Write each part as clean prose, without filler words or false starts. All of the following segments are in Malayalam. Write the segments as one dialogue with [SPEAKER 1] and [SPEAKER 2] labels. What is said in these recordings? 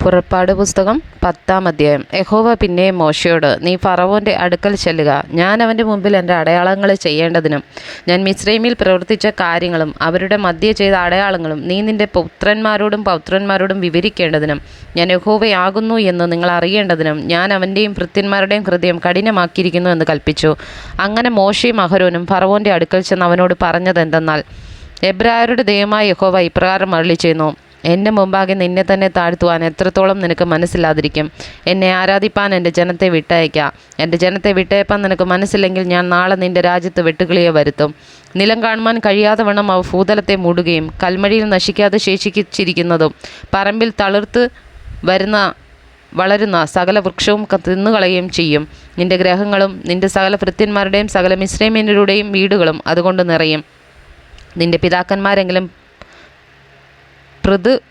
[SPEAKER 1] പുറപ്പാട് പുസ്തകം 10-ാം അധ്യായം. യഹോവ പിന്നെയും മോശയോട്, നീ ഫറവോൻ്റെ അടുക്കൽ ചെല്ലുക. ഞാൻ അവൻ്റെ മുമ്പിൽ എൻ്റെ അടയാളങ്ങൾ ചെയ്യേണ്ടതിനും ഞാൻ മിസ്രയീമിൽ പ്രവർത്തിച്ച കാര്യങ്ങളും അവരുടെ മധ്യേ ചെയ്ത അടയാളങ്ങളും നീ നിൻ്റെ പൗത്രന്മാരോടും വിവരിക്കേണ്ടതിനും ഞാൻ യഹോവയാകുന്നു എന്ന് നിങ്ങൾ അറിയേണ്ടതിനും ഞാൻ അവൻ്റെയും ഭൃത്യന്മാരുടെയും ഹൃദയം കഠിനമാക്കിയിരിക്കുന്നു എന്ന് കൽപ്പിച്ചു. അങ്ങനെ മോശയും അഹരോനും ഫറവോൻ്റെ അടുക്കൽ ചെന്ന് അവനോട് പറഞ്ഞതെന്തെന്നാൽ, എബ്രായരുടെ ദൈവമായ യഹോവ ഇപ്രകാരം അരുളിച്ചെയ്യുന്നു, എൻ്റെ മുമ്പാകെ നിന്നെ തന്നെ താഴ്ത്തുവാൻ എത്രത്തോളം നിനക്ക് മനസ്സില്ലാതിരിക്കും? എന്നെ ആരാധിപ്പാൻ എൻ്റെ ജനത്തെ വിട്ടയക്കാം. എൻ്റെ ജനത്തെ വിട്ടയപ്പാൻ നിനക്ക് മനസ്സില്ലെങ്കിൽ ഞാൻ നാളെ നിൻ്റെ രാജ്യത്ത് വെട്ടുകിളിയെ വരുത്തും. നിലം കാണുവാൻ കഴിയാതെ വണ്ണം അവ ഭൂതലത്തെ മൂടുകയും കൽമഴിയിൽ നശിക്കാതെ ശേഷിച്ചിരിക്കുന്നതും പറമ്പിൽ തളിർത്ത് വളരുന്ന സകല വൃക്ഷവും തിന്നുകളയുകയും ചെയ്യും. നിൻ്റെ ഗ്രഹങ്ങളും നിൻ്റെ സകല ഭൃത്യന്മാരുടെയും സകല മിസ്രയീമ്യരുടെയും വീടുകളും അതുകൊണ്ട് നിറയും. നിൻ്റെ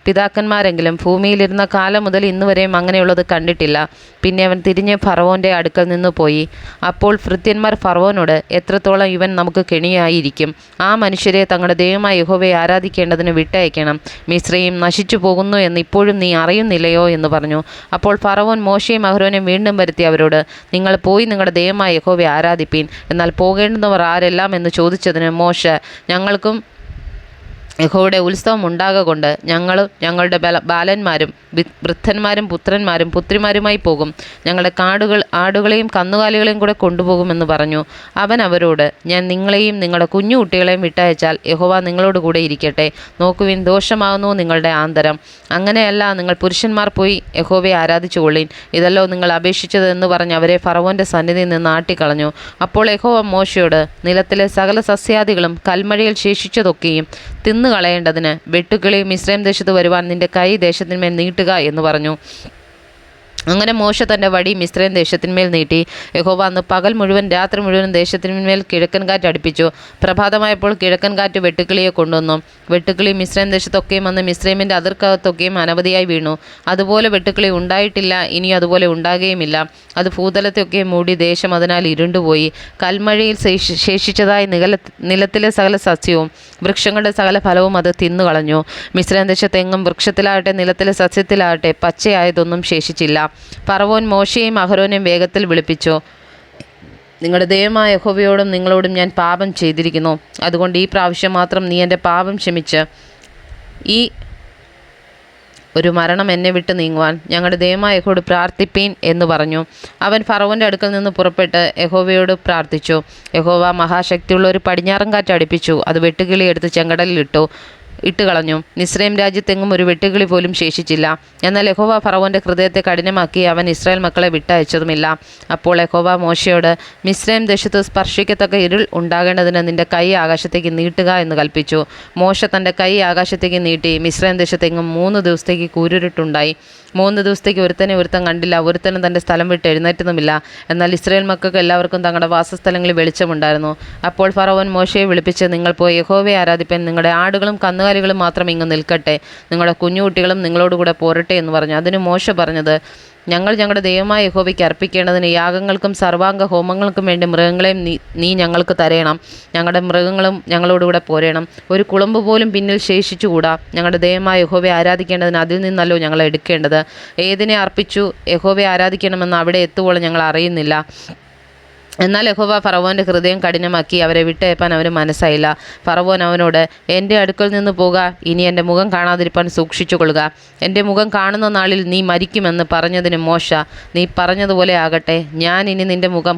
[SPEAKER 1] പിതാക്കന്മാരെങ്കിലും ഭൂമിയിലിരുന്ന കാലം മുതൽ ഇന്നുവരെയും അങ്ങനെയുള്ളത് കണ്ടിട്ടില്ല. പിന്നെ അവൻ തിരിഞ്ഞ് ഫറവോൻ്റെ അടുക്കൽ നിന്നു പോയി. അപ്പോൾ ഭൃത്യന്മാർ ഫറവോനോട്, എത്രത്തോളം ഇവൻ നമുക്ക് കെണിയായിരിക്കും? ആ മനുഷ്യരെ തങ്ങളുടെ ദൈവമായ യഹോവയെ ആരാധിക്കേണ്ടതിന് വിട്ടയക്കണം. മിസ്രയീം നശിച്ചു പോകുന്നു എന്ന് ഇപ്പോഴും നീ അറിയുന്നില്ലയോ എന്ന് പറഞ്ഞു. അപ്പോൾ ഫറവോൻ മോശയും അഹരോനെയും വീണ്ടും വരുത്തി അവരോട്, നിങ്ങൾ പോയി നിങ്ങളുടെ ദൈവമായ യഹോവയെ ആരാധിപ്പീൻ. എന്നാൽ പോകേണ്ടുന്നവർ ആരെല്ലാം എന്ന് ചോദിച്ചതിന് മോശ, ഞങ്ങൾക്കും യഹോവയുടെ ഉത്സവം ഉണ്ടാകൊണ്ട് ഞങ്ങളും ഞങ്ങളുടെ ബാലന്മാരും വൃദ്ധന്മാരും പുത്രന്മാരും പുത്രിമാരുമായി പോകും. ഞങ്ങളുടെ ആടുകളെയും കന്നുകാലികളെയും കൂടെ കൊണ്ടുപോകുമെന്ന് പറഞ്ഞു. അവൻ അവരോട്, ഞാൻ നിങ്ങളെയും നിങ്ങളുടെ കുഞ്ഞുകുട്ടികളെയും വിട്ടയച്ചാൽ യഹോവ നിങ്ങളോട് കൂടെ ഇരിക്കട്ടെ. നോക്കുവിൻ, ദോഷമാകുന്നു നിങ്ങളുടെ ആന്തരം. അങ്ങനെയല്ല, നിങ്ങൾ പുരുഷന്മാർ പോയി യഹോവയെ ആരാധിച്ചുകൊള്ളീൻ. ഇതല്ലോ നിങ്ങൾ അപേക്ഷിച്ചത് എന്ന് പറഞ്ഞ് അവരെ ഫറവോൻ്റെ സന്നിധിയിൽ നിന്ന് ആട്ടിക്കളഞ്ഞു. അപ്പോൾ യഹോവ മോശയോട്, നിലത്തിലെ സകല സസ്യാദികളും കൽമഴയിൽ ശേഷിച്ചതൊക്കെയും തിന്നുകളയേണ്ടതിന് വെട്ടുക്കിളി മിസ്രയീം ദേശത്ത് വരുവാൻ നിന്റെ കൈ ദേശത്തിന്മേൽ നീട്ടുക എന്ന് പറഞ്ഞു. അങ്ങനെ മോശ തൻ്റെ വടി മിസ്രയീം ദേശത്തിന്മേൽ നീട്ടി. യഹോവ അന്ന് പകൽ മുഴുവൻ രാത്രി മുഴുവൻ ദേശത്തിന്മേൽ കിഴക്കൻ കാറ്റ് അടുപ്പിച്ചു. പ്രഭാതമായപ്പോൾ കിഴക്കൻ കാറ്റ് വെട്ടുക്കിളിയെ കൊണ്ടുവന്നു. വെട്ടുക്കിളി മിസ്രയീം ദേശത്തൊക്കെയും വന്ന് മിസ്രയീമിൻ്റെ അതിർക്കകത്തൊക്കെയും അനവധിയായി വീണു. അതുപോലെ വെട്ടുക്കിളി ഉണ്ടായിട്ടില്ല, ഇനി അതുപോലെ ഉണ്ടാകുകയുമില്ല. അത് ഭൂതലത്തെയൊക്കെ മൂടി ദേശം അതിനാൽ ഇരുണ്ടുപോയി. കൽമഴയിൽ ശേഷിച്ചതായ നിലത്തിലെ സകല സസ്യവും വൃക്ഷങ്ങളുടെ സകല ഫലവും അത് തിന്നുകളഞ്ഞു. മിസ്രയീം ദേശത്തെങ്ങും വൃക്ഷത്തിലാകട്ടെ നിലത്തിലെ സസ്യത്തിലാകട്ടെ പച്ചയായതൊന്നും ശേഷിച്ചില്ല. ഫറവോൻ മോശയെയും അഹരോനെയും വേഗത്തിൽ വിളിപ്പിച്ചു, നിങ്ങളുടെ ദൈവമായ യഹോവയോടും നിങ്ങളോടും ഞാൻ പാപം ചെയ്തിരിക്കുന്നു. അതുകൊണ്ട് ഈ പ്രാവശ്യം മാത്രം നീ എൻ്റെ പാപം ക്ഷമിച്ച് ഈ ഒരു മരണം എന്നെ വിട്ട് നീങ്ങുവാൻ ഞങ്ങളുടെ ദൈവമായ യഹോവയോട് പ്രാർത്ഥിപ്പീൻ എന്ന് പറഞ്ഞു. അവൻ ഫറവോൻ്റെ അടുക്കൽ നിന്ന് പുറപ്പെട്ട് യഹോവയോട് പ്രാർത്ഥിച്ചു. യഹോവ മഹാശക്തിയുള്ള ഒരു പടിഞ്ഞാറൻ കാറ്റ് അടുപ്പിച്ചു. അത് വെട്ടുകിളി എടുത്ത് ചെങ്കടലിൽ ഇട്ടുകളഞ്ഞു. മിസ്രയീം രാജ്യത്തെങ്ങും ഒരു വെട്ടുകിളി പോലും ശേഷിച്ചില്ല. എന്നാൽ യഹോവ ഫറവോൻ്റെ ഹൃദയത്തെ കഠിനമാക്കി അവൻ ഇസ്രായേൽ മക്കളെ വിട്ടയച്ചതുമില്ല. അപ്പോൾ യഹോവ മോശയോട്, മിസ്രയീം ദേശത്ത് സ്പർശിക്കത്തക്ക ഇരുൾ ഉണ്ടാകേണ്ടതിന് നിന്റെ കൈ ആകാശത്തേക്ക് നീട്ടുക എന്ന് കൽപ്പിച്ചു. മോശ തൻ്റെ കൈ ആകാശത്തേക്ക് നീട്ടി. മിസ്രയീം ദേശത്തെങ്ങും 3 ദിവസത്തേക്ക് കൂരിരുട്ടുണ്ടായി. 3 ദിവസത്തേക്ക് ഒരുത്തൻ കണ്ടില്ല, ഒരുത്തനും തൻ്റെ സ്ഥലം വിട്ട് എഴുന്നേറ്റതുമില്ല. എന്നാൽ ഇസ്രായേൽ മക്കൾക്ക് എല്ലാവർക്കും തങ്ങളുടെ വാസസ്ഥലങ്ങളിൽ വെളിച്ചമുണ്ടായിരുന്നു. അപ്പോൾ ഫറവോൻ മോശയെ വിളിപ്പിച്ച്, നിങ്ങൾ പോയി യഹോവയെ ആരാധിപ്പാൻ നിങ്ങളുടെ ആടുകളും കന്നുകാലികളും മാത്രം ഇങ്ങ് നിൽക്കട്ടെ, നിങ്ങളുടെ കുഞ്ഞുകുട്ടികളും നിങ്ങളോടുകൂടെ പോരട്ടെ എന്ന് പറഞ്ഞു. അതിന് മോശ പറഞ്ഞത്, ഞങ്ങൾ ഞങ്ങളുടെ ദൈവമായ യഹോവയ്ക്ക് അർപ്പിക്കേണ്ടതിന് യാഗങ്ങൾക്കും സർവാംഗ ഹോമങ്ങൾക്കും വേണ്ടി മൃഗങ്ങളെയും നീ ഞങ്ങൾക്ക് തരയണം. ഞങ്ങളുടെ മൃഗങ്ങളും ഞങ്ങളോടുകൂടെ പോരേണം. ഒരു കുളമ്പ് പോലും പിന്നിൽ ശേഷിച്ചുകൂടാ. ഞങ്ങളുടെ ദൈവമായ യഹോവയെ ആരാധിക്കേണ്ടതിന് അതിൽ നിന്നല്ലോ ഞങ്ങൾ എടുക്കേണ്ടത്. ഏതിനെ അർപ്പിച്ചു യഹോവയെ ആരാധിക്കണമെന്ന് അവിടെ എത്തുവോളം ഞങ്ങൾ അറിയുന്നില്ല. എന്നാൽ യഹോവ ഫറവോൻ്റെ ഹൃദയം കഠിനമാക്കി അവരെ വിട്ടയപ്പാൻ അവന് മനസ്സായില്ല. ഫറവോൻ അവനോട്, എൻ്റെ അടുക്കൽ നിന്ന് പോക, ഇനി എൻ്റെ മുഖം കാണാതിരിപ്പാൻ സൂക്ഷിച്ചുകൊള്ളുക. എൻ്റെ മുഖം കാണുന്ന നാളിൽ നീ മരിക്കുമെന്ന് പറഞ്ഞതിന് മോശ, നീ പറഞ്ഞതുപോലെ ആകട്ടെ, ഞാൻ ഇനി നിൻ്റെ മുഖം